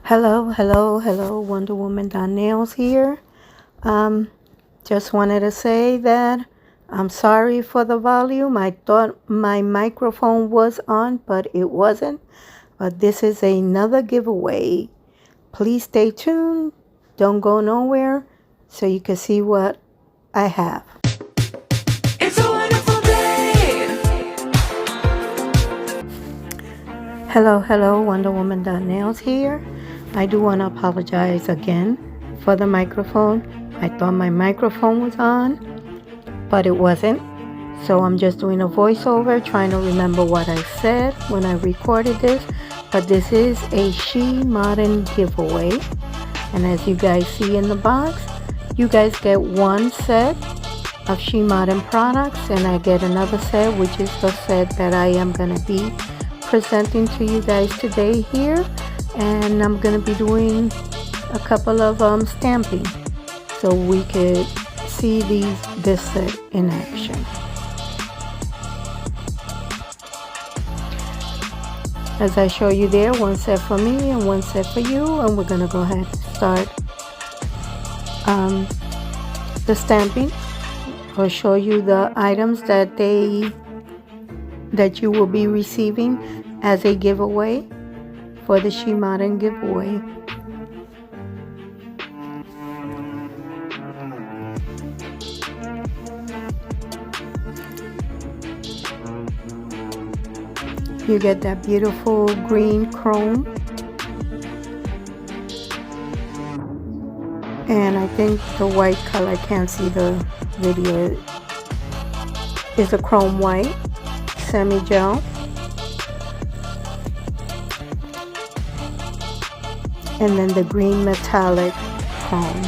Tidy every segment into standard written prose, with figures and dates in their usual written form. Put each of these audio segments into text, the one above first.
Hello, Wonder Woman Nails here. Just wanted to say that I'm sorry for the volume. I thought my microphone was on, but it wasn't. But this is another giveaway. Please stay tuned. Don't go nowhere so you can see what I have. It's a wonderful day. Hello, Wonder Woman Nails here. I do want to apologize again for the microphone. I thought my microphone was on, but it wasn't. So I'm just doing a voiceover, trying to remember what I said when I recorded this. But this is a SheModern giveaway. And as you guys see in the box, you guys get one set of SheModern products, and I get another set, which is the set that I am going to be presenting to you guys today here. And I'm going to be doing a couple of stamping so we could see this set in action. As I show you there, one set for me and one set for you, and we're going to go ahead and start the stamping. I'll show you the items that you will be receiving as a giveaway for the SheModern giveaway. You get that beautiful green chrome, and I think the white color, I can't see the video, is a chrome white semi-gel. And then the green metallic chrome.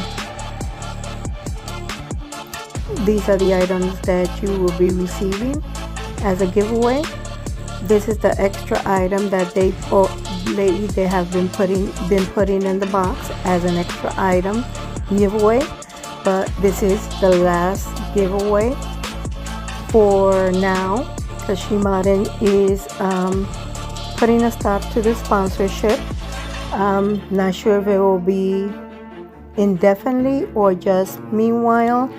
These are the items that you will be receiving as a giveaway. This is the extra item that they have been putting in the box as an extra item giveaway. But this is the last giveaway for now, because SheModern is putting a stop to the sponsorship. Not sure if it will be indefinitely or just meanwhile.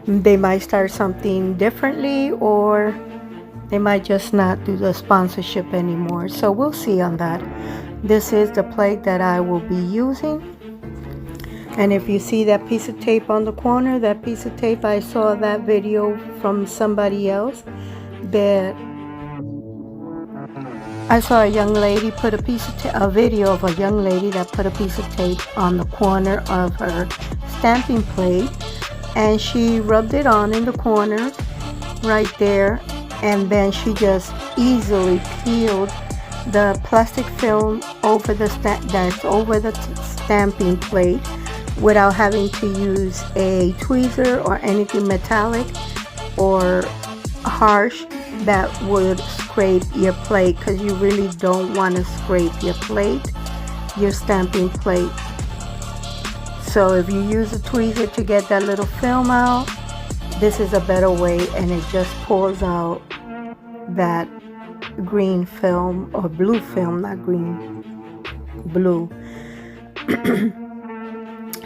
They might start something differently, or they might just not do the sponsorship anymore. So we'll see on that. This is the plate that I will be using. And if you see that piece of tape on the corner, that piece of tape, I saw that video from somebody else that I saw a young lady put a video of a young lady that put a piece of tape on the corner of her stamping plate, and she rubbed it on in the corners right there, and then she just easily peeled the plastic film over the stamping plate without having to use a tweezer or anything metallic or harsh that would scrape your plate, because you really don't want to scrape your stamping plate. So if you use a tweezer to get that little film out, this is a better way, and it just pulls out that green film, or blue film, not green, blue.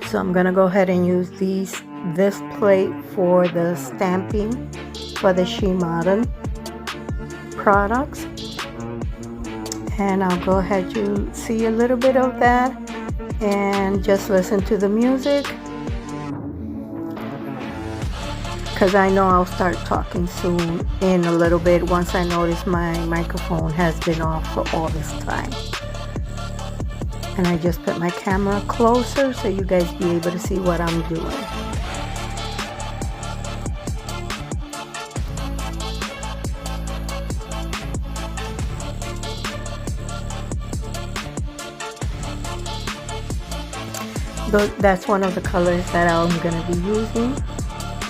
So I'm gonna go ahead and use this plate for the stamping for the SheModern products, and I'll go ahead to see a little bit of that and just listen to the music, because I know I'll start talking soon in a little bit once I notice my microphone has been off for all this time. And I just put my camera closer so you guys be able to see what I'm doing. That's one of the colors that I'm going to be using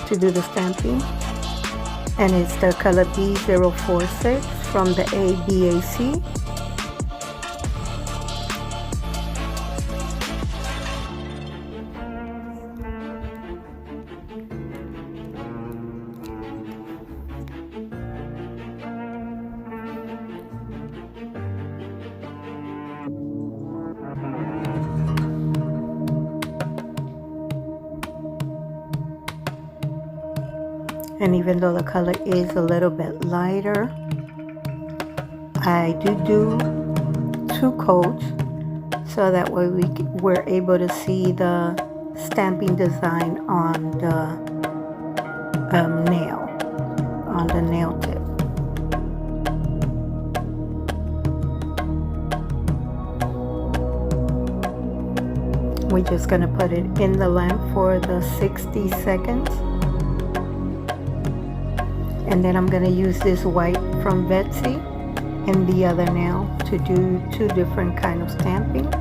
to do the stamping, and it's the color B046 from the ABAC. And even though the color is a little bit lighter, I do 2 coats so that way we're able to see the stamping design on the nail tip. We're just going to put it in the lamp for the 60 seconds. And then I'm going to use this white from Betsy and the other nail to do 2 different kind of stamping.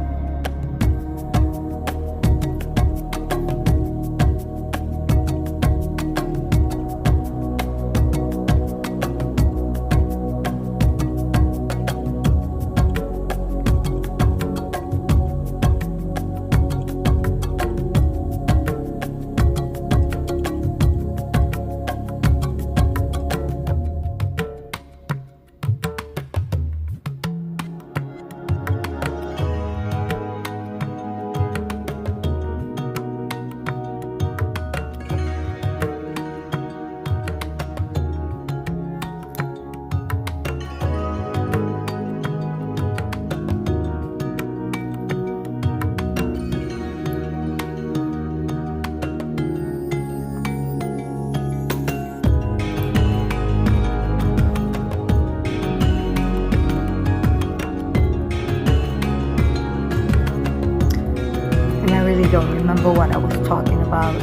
Don't remember what I was talking about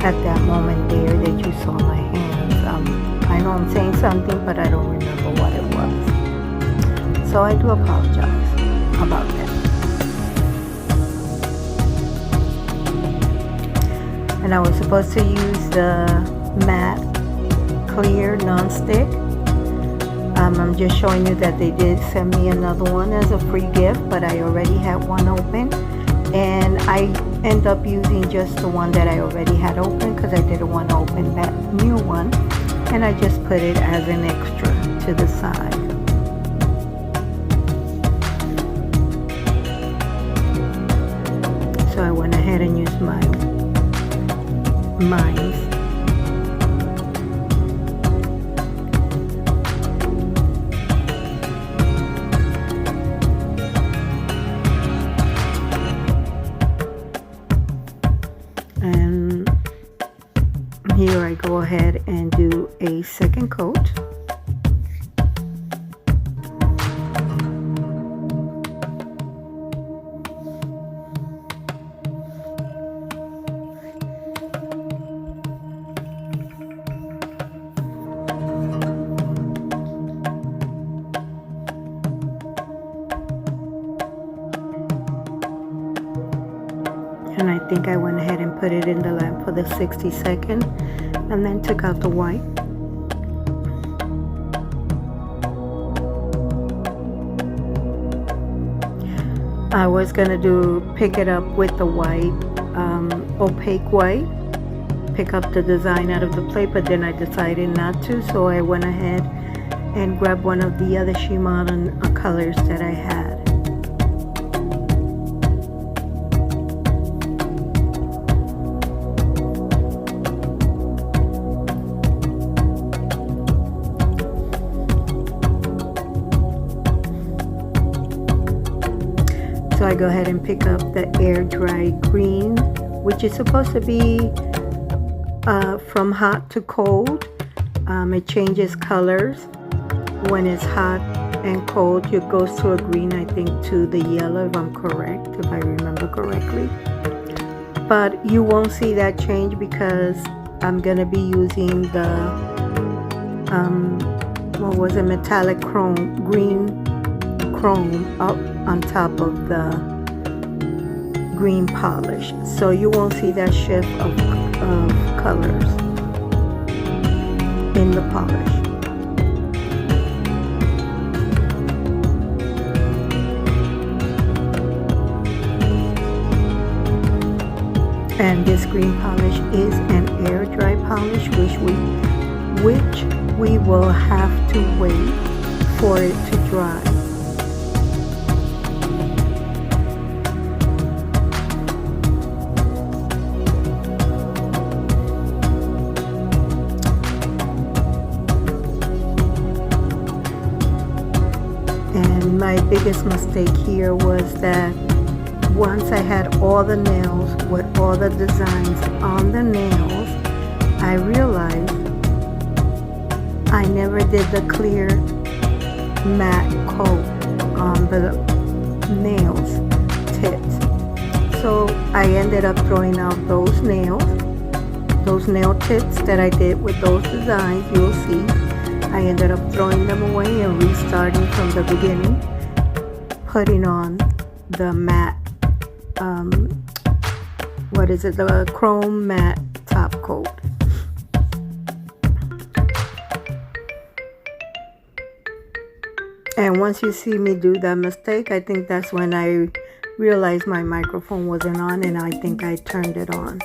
at that moment there that you saw my hands. I know I'm saying something, but I don't remember what it was. So I do apologize about that. And I was supposed to use the matte clear non-stick. I'm just showing you that they did send me another one as a free gift, but I already had one open. And I end up using just the one that I already had open because I didn't want to open that new one, and I just put it as an extra to the side. So I went ahead and used mine. And here I go ahead and do a second coat. And I think I went ahead and put it in the lamp for the 60 second and then took out the white. I was gonna pick it up with the white, opaque white, pick up the design out of the plate, but then I decided not to, so I went ahead and grabbed one of the other SheModern colors that I had. So I go ahead and pick up the air dry green, which is supposed to be from hot to cold. It changes colors when it's hot and cold. It goes to a green, I think, to the yellow, if I'm correct, if I remember correctly. But you won't see that change because I'm gonna be using the metallic green chrome up on top of the green polish, so you won't see that shift of colors in the polish. And this green polish is an air dry polish, which we will have to wait for it to dry. biggest mistake here was that once I had all the nails with all the designs on the nails, I realized I never did the clear matte coat on the nails tips. So I ended up throwing out those nail tips that I did with those designs. You'll see I ended up throwing them away and restarting from the beginning, putting on the matte the chrome matte top coat. And once you see me do that mistake, I think that's when I realized my microphone wasn't on, and I think I turned it on.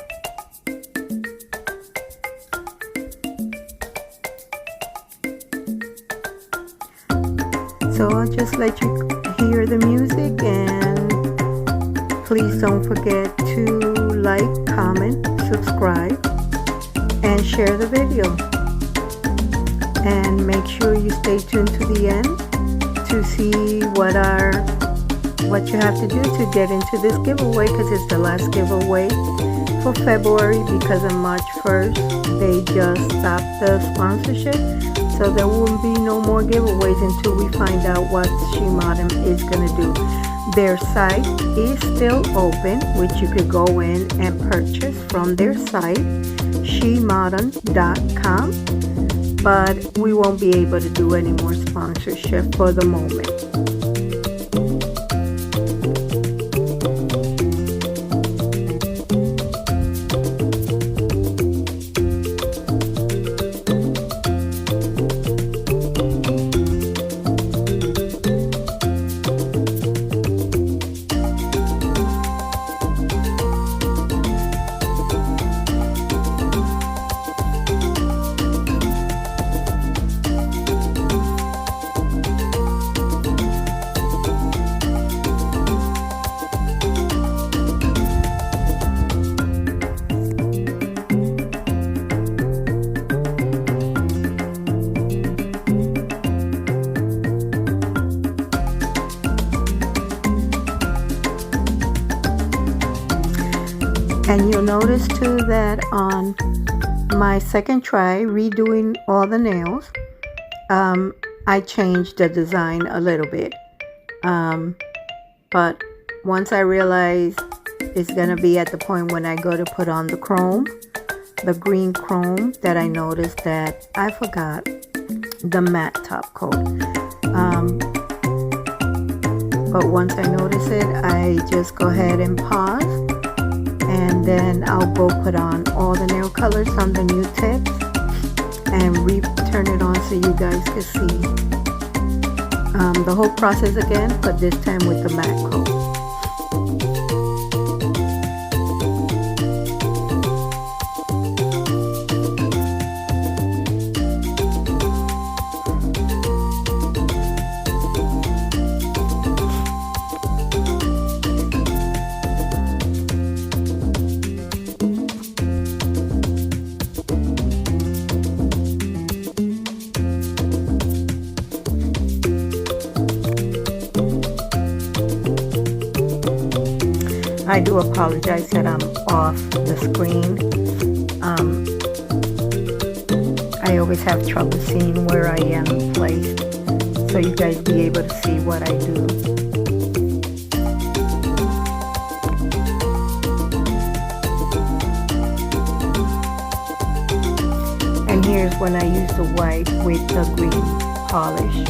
So I'll just let you hear the music, and please don't forget to like, comment, subscribe, and share the video. And make sure you stay tuned to the end to see what you have to do to get into this giveaway, because it's the last giveaway for February, because on March 1st they just stopped the sponsorship. So there won't be no more giveaways until we find out what SheModern is going to do. Their site is still open, which you could go in and purchase from their site, SheModern.com. But we won't be able to do any more sponsorship for the moment. And you'll notice too that on my second try redoing all the nails, I changed the design a little bit. But once I realized it's gonna be at the point when I go to put on the chrome, the green chrome, that I noticed that I forgot the matte top coat. But once I notice it, I just go ahead and pause, and then I'll go put on all the nail colors on the new tips and turn it on so you guys can see the whole process again, but this time with the matte coat. I do apologize that I'm off the screen. I always have trouble seeing where I am placed, so you guys be able to see what I do. And here's when I use the white with the green polish.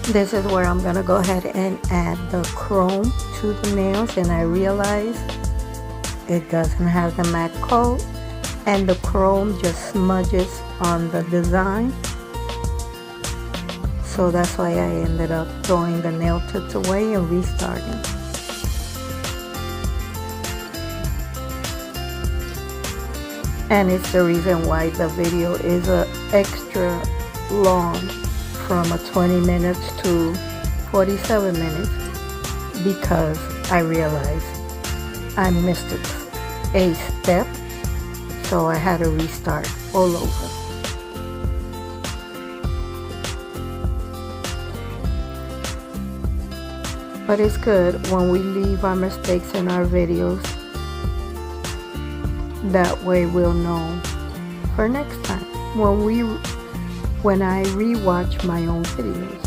This is where I'm gonna go ahead and add the chrome to the nails, and I realize it doesn't have the MAC code and the chrome just smudges on the design. So that's why I ended up throwing the nail tips away and restarting. And it's the reason why the video is extra long, from 20 minutes to 47 minutes, because I realized I missed a step, so I had to restart all over. But it's good when we leave our mistakes in our videos. That way we'll know for next time when I rewatch my own videos.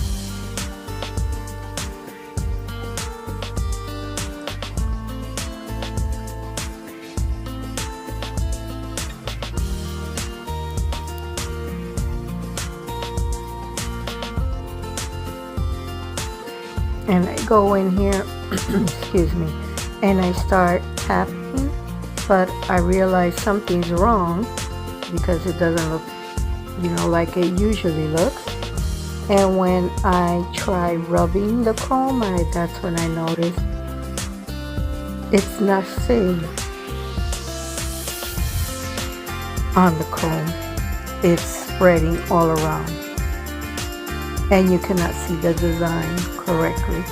And I go in here, excuse me, and I start tapping, but I realize something's wrong because it doesn't look, like it usually looks. And when I try rubbing the chrome, that's when I notice it's not staying on the chrome. It's spreading all around, and you cannot see the design correctly.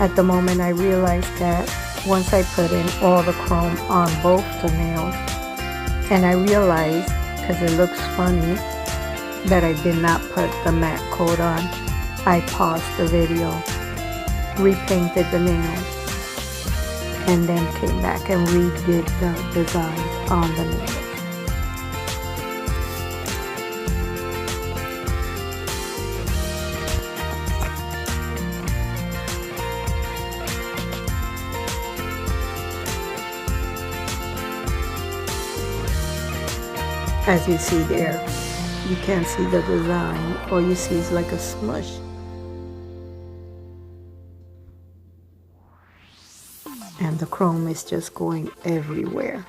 At the moment I realized that once I put in all the chrome on both the nails, and I realized, because it looks funny, that I did not put the MAC code on, I paused the video, repainted the nails, and then came back and redid the design on the nails. As you see there, you can't see the design. All you see is like a smush. And the chrome is just going everywhere.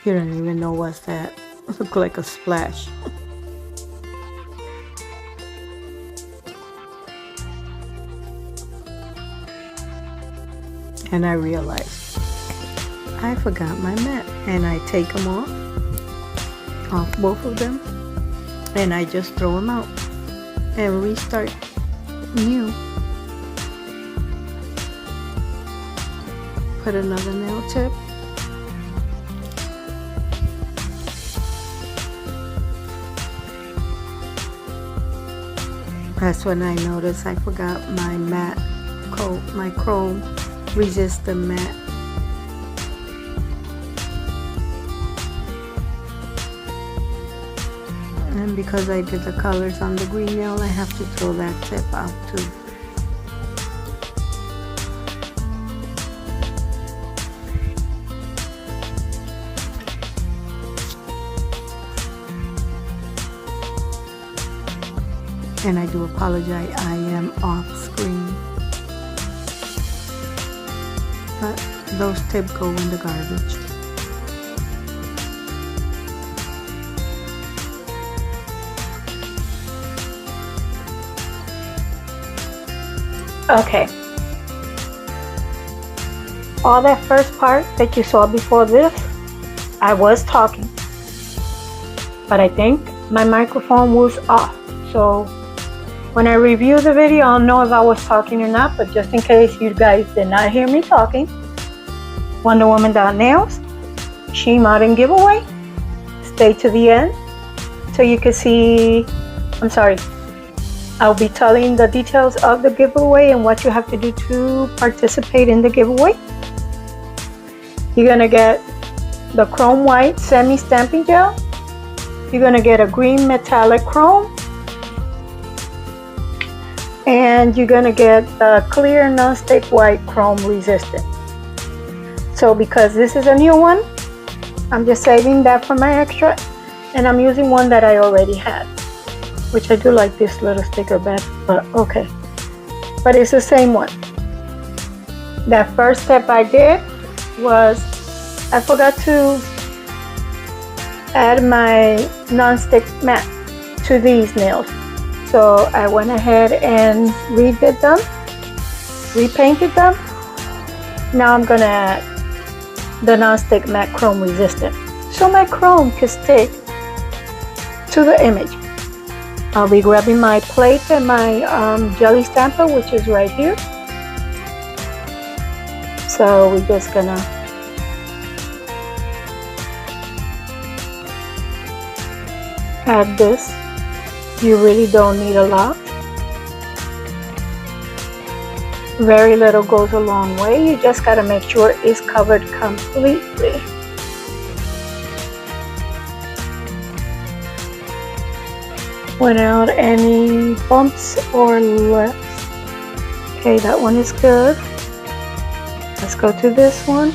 You don't even know what's that. It looks like a splash. And I realized I forgot my mat, and I take them off both of them, and I just throw them out and restart new. Put another nail tip. That's when I noticed I forgot my matte coat, my chrome resistant matte. And because I did the colors on the green nail, I have to throw that tip out too. And I do apologize, I am off screen. But those tips go in the garbage. Okay. All that first part that you saw before this, I was talking. But I think my microphone was off. So when I review the video, I'll know if I was talking or not. But just in case you guys did not hear me talking, Wonder Woman Nails, SheModern Giveaway. Stay to the end so you can see. I'm sorry. I'll be telling the details of the giveaway and what you have to do to participate in the giveaway. You're gonna get the chrome white semi-stamping gel. You're gonna get a green metallic chrome, And you're gonna get the clear non-stick white chrome resistant. So because this is a new one, I'm just saving that for my extra, and I'm using one that I already had, which I do like this little sticker better, but okay. But it's the same one. That first step I did was I forgot to add my non-stick mat to these nails. So I went ahead and redid them, repainted them. Now I'm gonna add the non-stick matte chrome resistant, so my chrome can stick to the image. I'll be grabbing my plate and my jelly stamper, which is right here. So we're just gonna add this. You really don't need a lot. Very little goes a long way. You just gotta make sure it's covered completely. Without any bumps or lips. Okay, that one is good. Let's go to this one.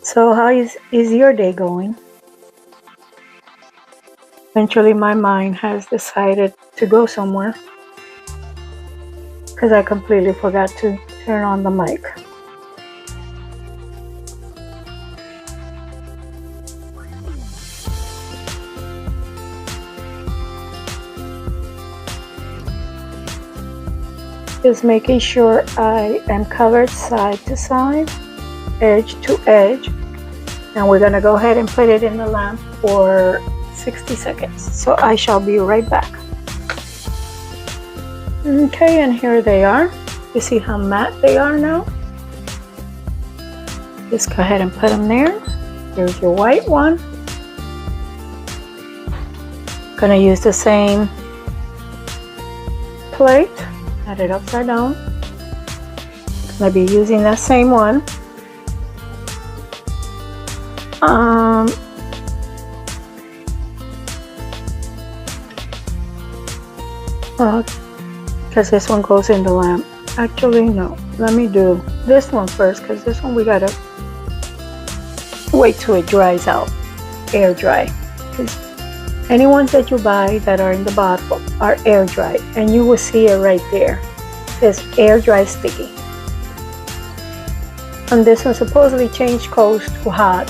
So how is your day going? Eventually my mind has decided to go somewhere because I completely forgot to turn on the mic. Just making sure I am covered side to side, edge to edge. And we're gonna go ahead and put it in the lamp for 60 seconds. So I shall be right back. Okay, and here they are. You see how matte they are now? Just go ahead and put them there. Here's your white one. Gonna use the same plate. Add it upside down. Gonna be using that same one. Because this one goes in the lamp. Actually, no. Let me do this one first, because this one we gotta wait till it dries out, air dry. Because any ones that you buy that are in the bottle are air dry, and you will see it right there. It says air dry sticky. And this one supposedly changed codes to hot,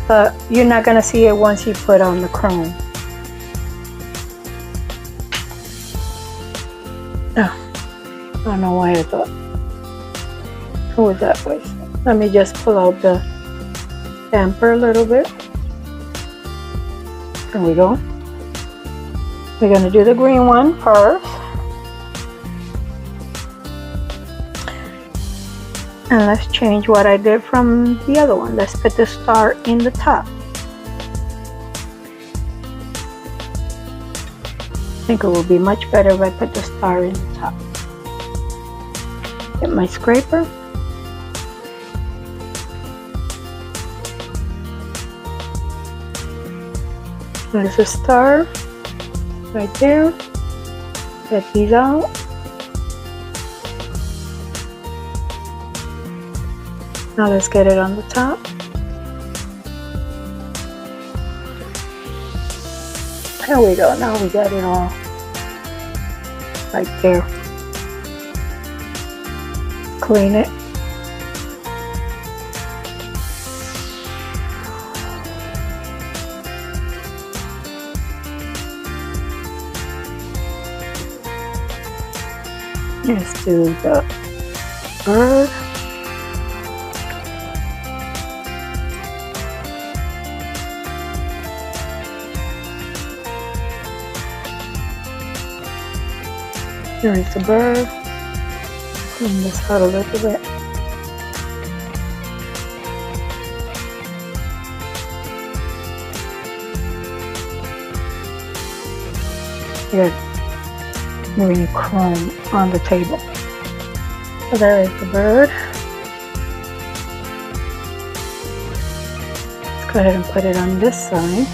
but you're not gonna see it once you put on the chrome. Oh, I don't know why I thought it was that way. Let me just pull out the damper a little bit. There we go. We're gonna do the green one first. And let's change what I did from the other one. Let's put the star in the top. I think it will be much better if I put the star in the top. Get my scraper. There's a star right there. Get these out. Now let's get it on the top. There we go. Now we got it all right there. Clean it. Let's do the bird. Here is the bird. Clean this out a little bit. Good. Green chrome on the table. So there is the bird. Let's Go ahead and put it on this side.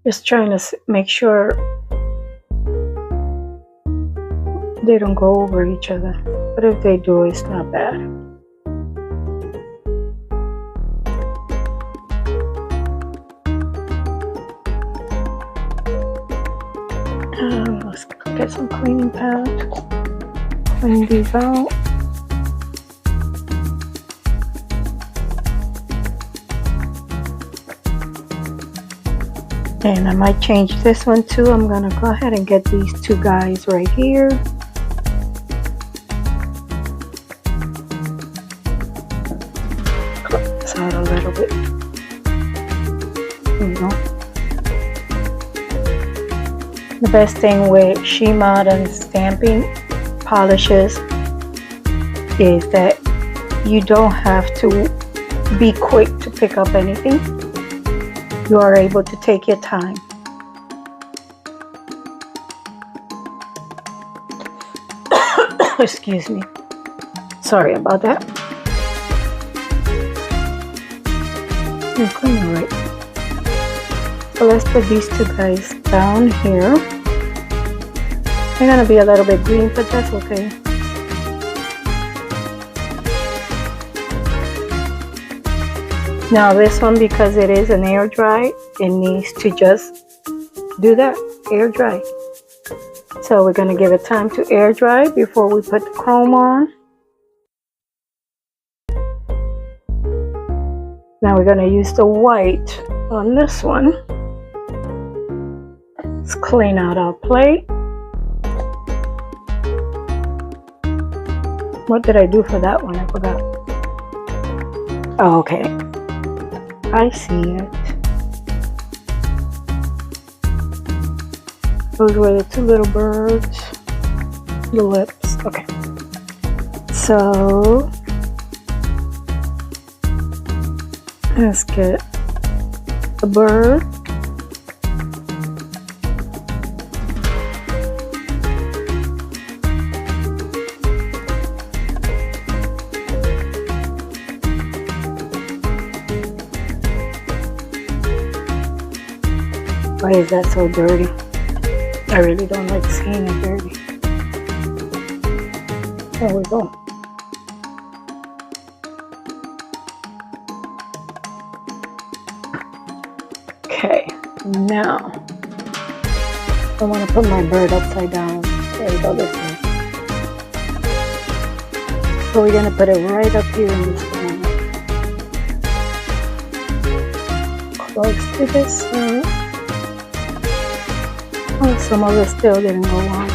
Just trying to make sure they don't go over each other. But if they do, it's not bad. Let's get some cleaning pads. Clean these out. And I might change this one too. I'm gonna go ahead and get these two guys right here. Clip this out a little bit. There we go. The best thing with SheModern stamping polishes is that you don't have to be quick to pick up anything. You are able to take your time. Excuse me. Sorry about that. I'm cleaning right. So let's put these two guys down here. They're gonna be a little bit green, but that's okay. Now this one, because it is an air dry, it needs to just do that, air dry. So we're gonna give it time to air dry before we put the chrome on. Now we're gonna use the white on this one. Let's clean out our plate. What did I do for that one? I forgot. Oh, okay. I see it. Those were the two little birds. The lips. Okay. So let's get the bird. Why is that so dirty? I really don't like seeing it dirty. There we go. Okay, now I want to put my bird upside down. There we go, this way. So we're going to put it right up here in this corner. Close to this side. Oh, some of it still didn't go on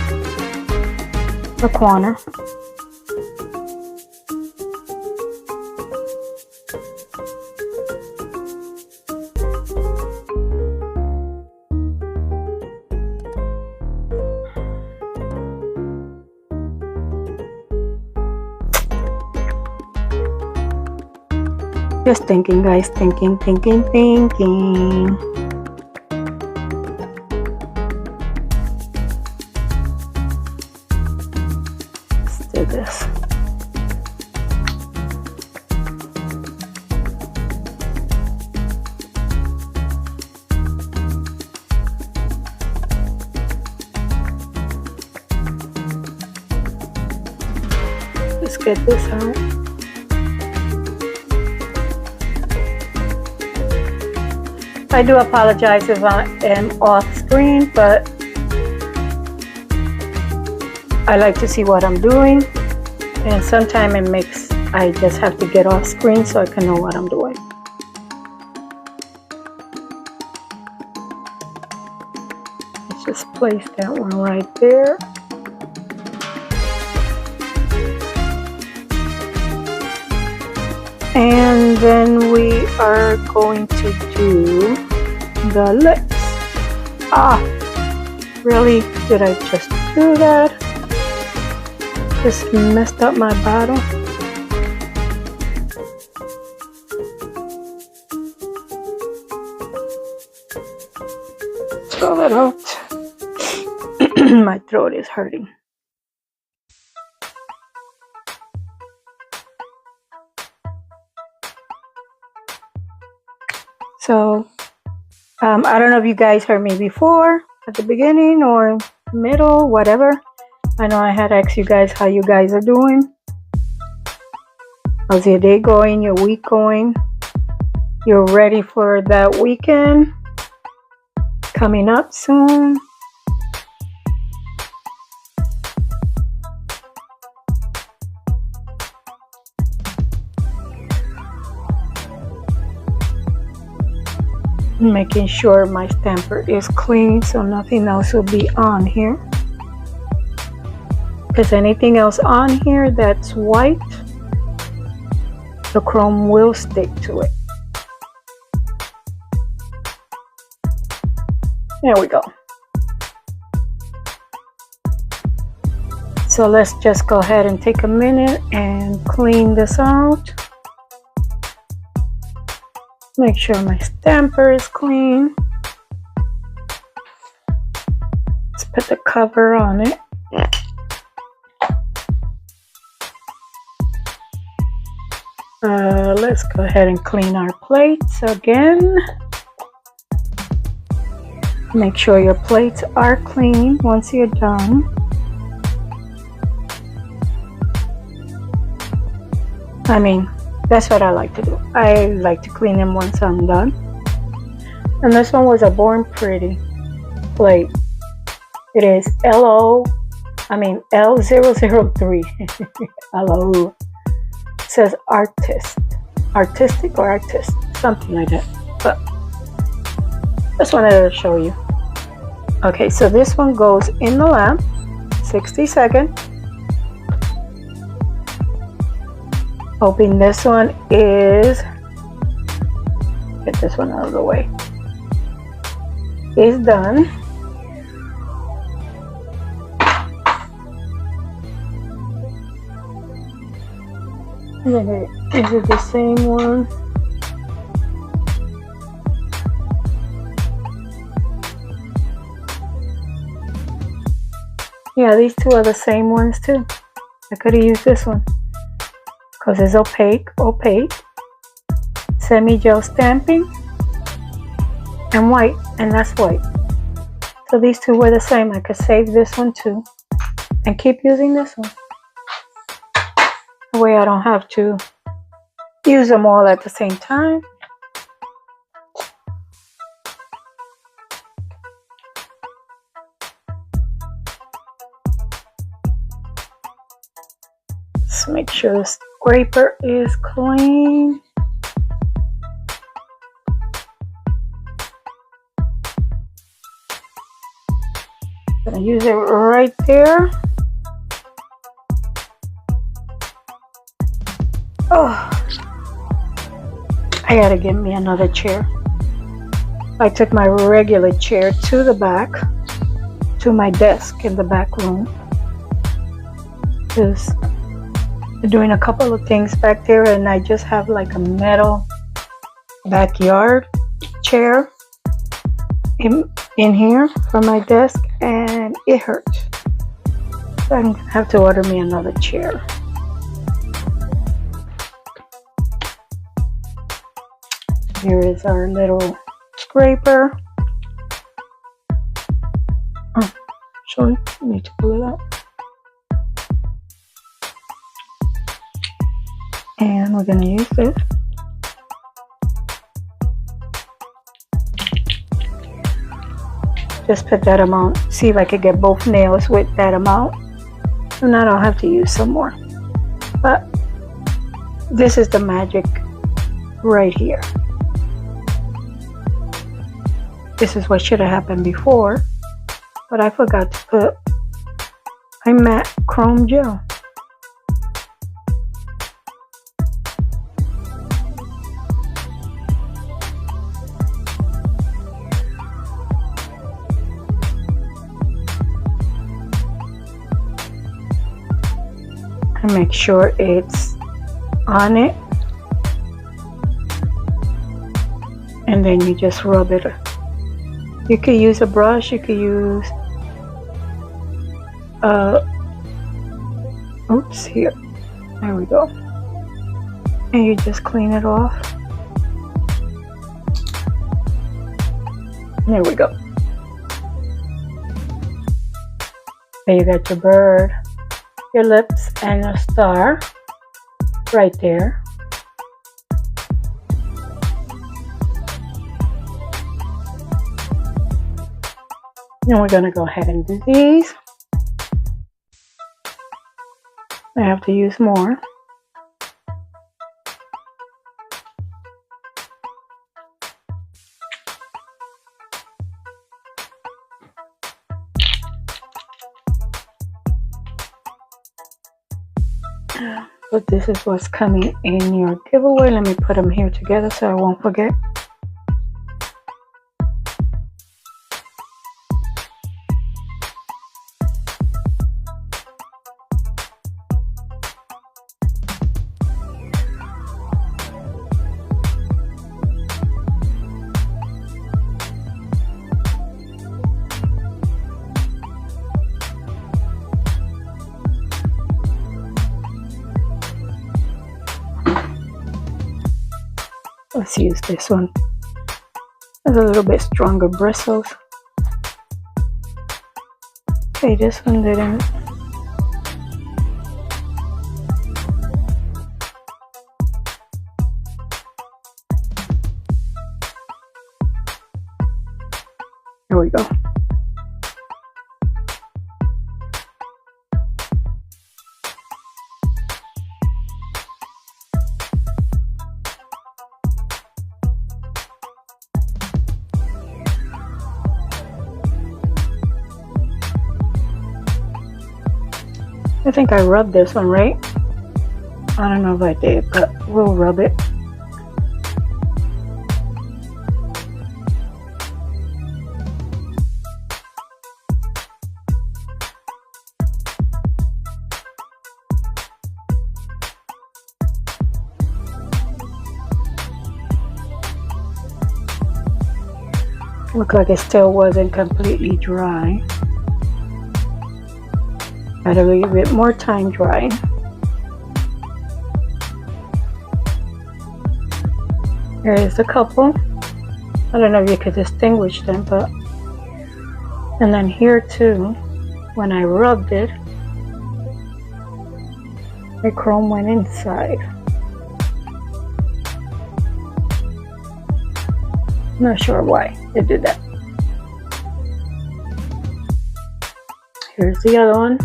the corner. Just thinking, guys, thinking. This. Let's get this out. I do apologize if I am off screen, but I like to see what I'm doing, and sometimes it makes I just have to get off screen so I can know what I'm doing. Let's just place that one right there. And then we are going to do the lips. Ah, really? Did I just do that? Just messed up my bottle. Throw it out. My throat is hurting. So I don't know if you guys heard me before at the beginning or middle, whatever. I know I had asked you guys how you guys are doing. How's your day going, your week going? You're ready for that weekend coming up soon. Making sure my stamper is clean so nothing else will be on here, because anything else on here that's white, the chrome will stick to it. There we go. So let's just go ahead and take a minute and clean this out. Make sure my stamper is clean. Let's put the cover on it. Let's go ahead and clean our plates again. Make sure your plates are clean once you're done. That's what I like to do. I like to clean them once I'm done. And this one was a Born Pretty plate. It is L003. Hello. It says artistic or artist, something like that. But just wanted to show you. Okay, so this one goes in the lamp, 60 seconds. Hoping this one is, get this one out of the way, is done. Is it the same one? Yeah, these two are the same ones too. I could have used this one because it's opaque, semi-gel stamping, and white, and that's white. So these two were the same. I could save this one too and keep using this one. That way I don't have to use them all at the same time. Let's make sure the scraper is clean. Gonna use it right there. Oh, I gotta get me another chair. I took my regular chair to the back, to my desk in the back room, because I'm doing a couple of things back there, and I just have like a metal backyard chair in here for my desk, and it hurts. So I'm gonna have to order me another chair. Here is our little scraper. Oh, sorry, I need to pull it out. And we're going to use this. Just put that amount. See if I could get both nails with that amount. And I don't have to use some more. But this is the magic right here. This is what should have happened before, but I forgot to put my matte chrome gel. And make sure it's on it, and then you just rub it. You could use a brush, you could use oops, here, there we go, and you just clean it off. There we go. There you got your bird, your lips, and a star right there. Now we're going to go ahead and do these. I have to use more. But this is what's coming in your giveaway. Let me put them here together so I won't forget. Let's use this one. Has a little bit stronger bristles. Okay, this one didn't. There we go. I think I rubbed this one, right? I don't know if I did, but we'll rub it. Looked like it still wasn't completely dry. Got a little bit more time drying. Here is a couple. I don't know if you could distinguish them, but and then here too, when I rubbed it, the chrome went inside. Not sure why it did that. Here's the other one.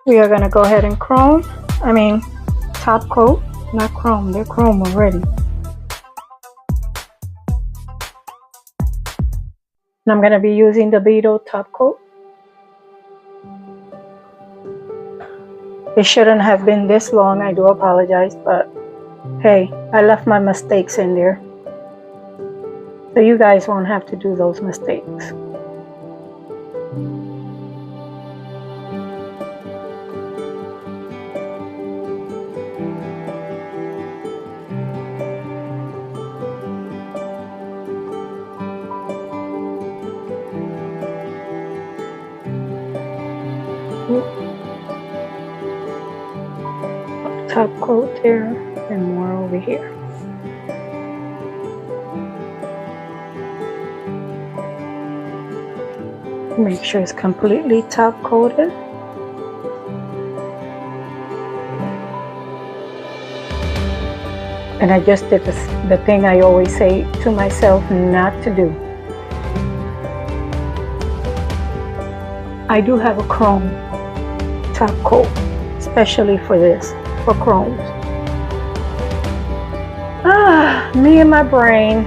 We are going to go ahead and top coat, not chrome, they're chrome already. And I'm going to be using the Beetle top coat. It shouldn't have been this long, I do apologize, but hey, I left my mistakes in there. So you guys won't have to do those mistakes. Top coat there and more over here. Make sure it's completely top coated. And I just did the thing I always say to myself not to do. I do have a chrome top coat, especially for this, for chromes. Me and my brain.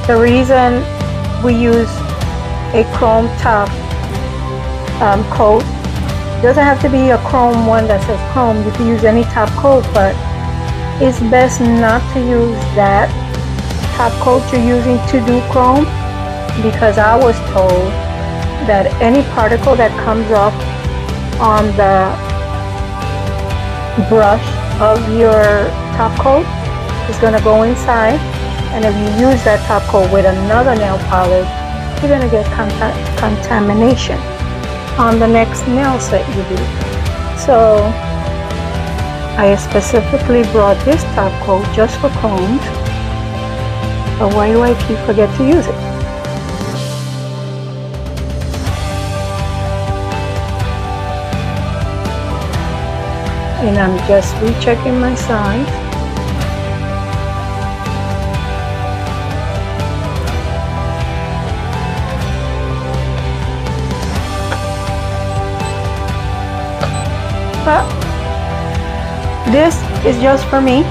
The reason we use a chrome top coat, doesn't have to be a chrome one that says chrome, you can use any top coat, but it's best not to use that top coat you're using to do chrome, because I was told that any particle that comes off on the brush of your top coat is going to go inside, and if you use that top coat with another nail polish, you're going to get contamination on the next nail set you do. So I specifically brought this top coat just for chromes, but why do I keep forget to use it? And I'm just rechecking my size. But this is just for me,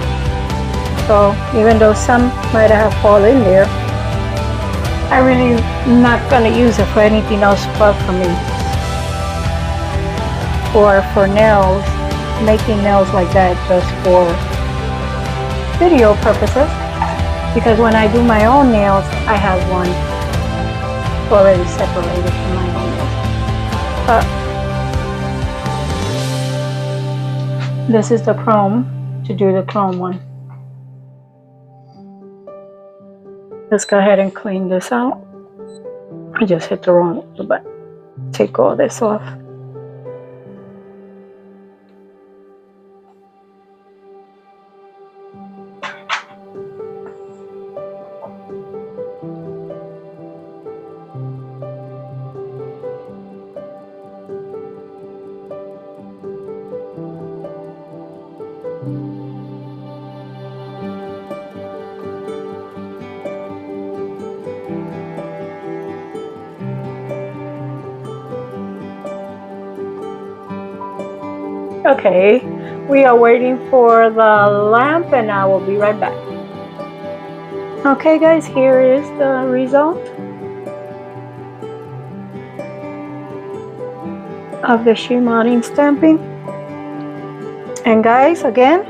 so even though some might have fallen in there, I really not gonna use it for anything else but for me, or for nails, making nails like that just for video purposes, because when I do my own nails, I have one already separated from my own nails. But this is the chrome to do the chrome one. Let's go ahead and clean this out. I just hit the wrong button. Take all this off. Okay, we are waiting for the lamp and I will be right back. Okay guys, here is the result of the SheModern stamping. And guys, again,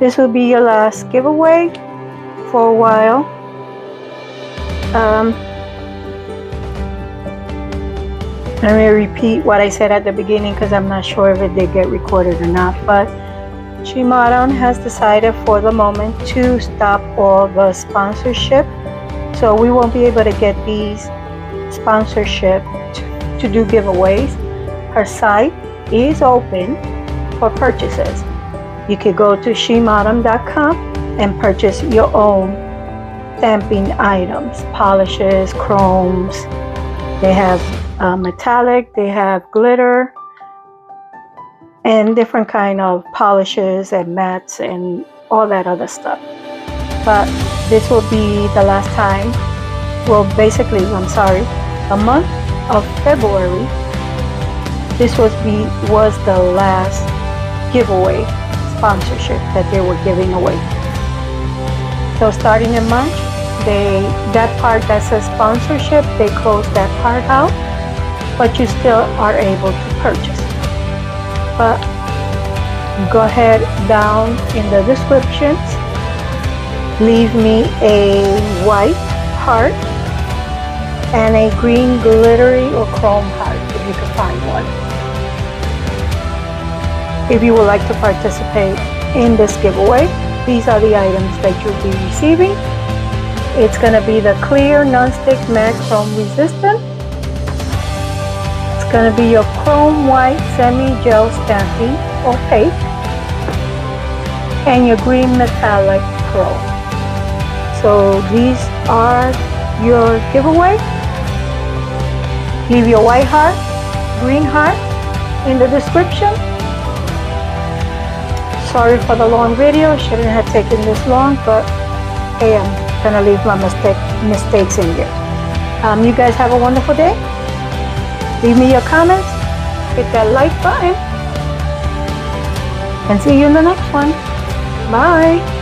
this will be your last giveaway for a while. Let me repeat what I said at the beginning because I'm not sure if it did get recorded or not, but SheModern has decided for the moment to stop all the sponsorship, so we won't be able to get these sponsorship to do giveaways. Her site is open for purchases. You could go to SheModern.com and purchase your own stamping items, polishes, chromes. They have metallic, they have glitter, and different kind of polishes and mattes and all that other stuff. But this will be the last time. Well, basically, I'm sorry, the month of February, this was the last giveaway sponsorship that they were giving away. So starting in March, that part that says sponsorship, they closed that part out, but you still are able to purchase. But go ahead down in the descriptions, leave me a white heart and a green glittery or chrome heart if you can find one. If you would like to participate in this giveaway, these are the items that you'll be receiving. It's going to be the clear non-stick matte chrome resistant. It's going to be your chrome white semi-gel stamping opaque, and your green metallic chrome. So these are your giveaway. Leave your white heart, green heart in the description. Sorry for the long video, shouldn't have taken this long, but hey, I'm gonna leave my mistakes in here. You guys have a wonderful day. Leave me your comments, hit that like button, and see you in the next one. Bye.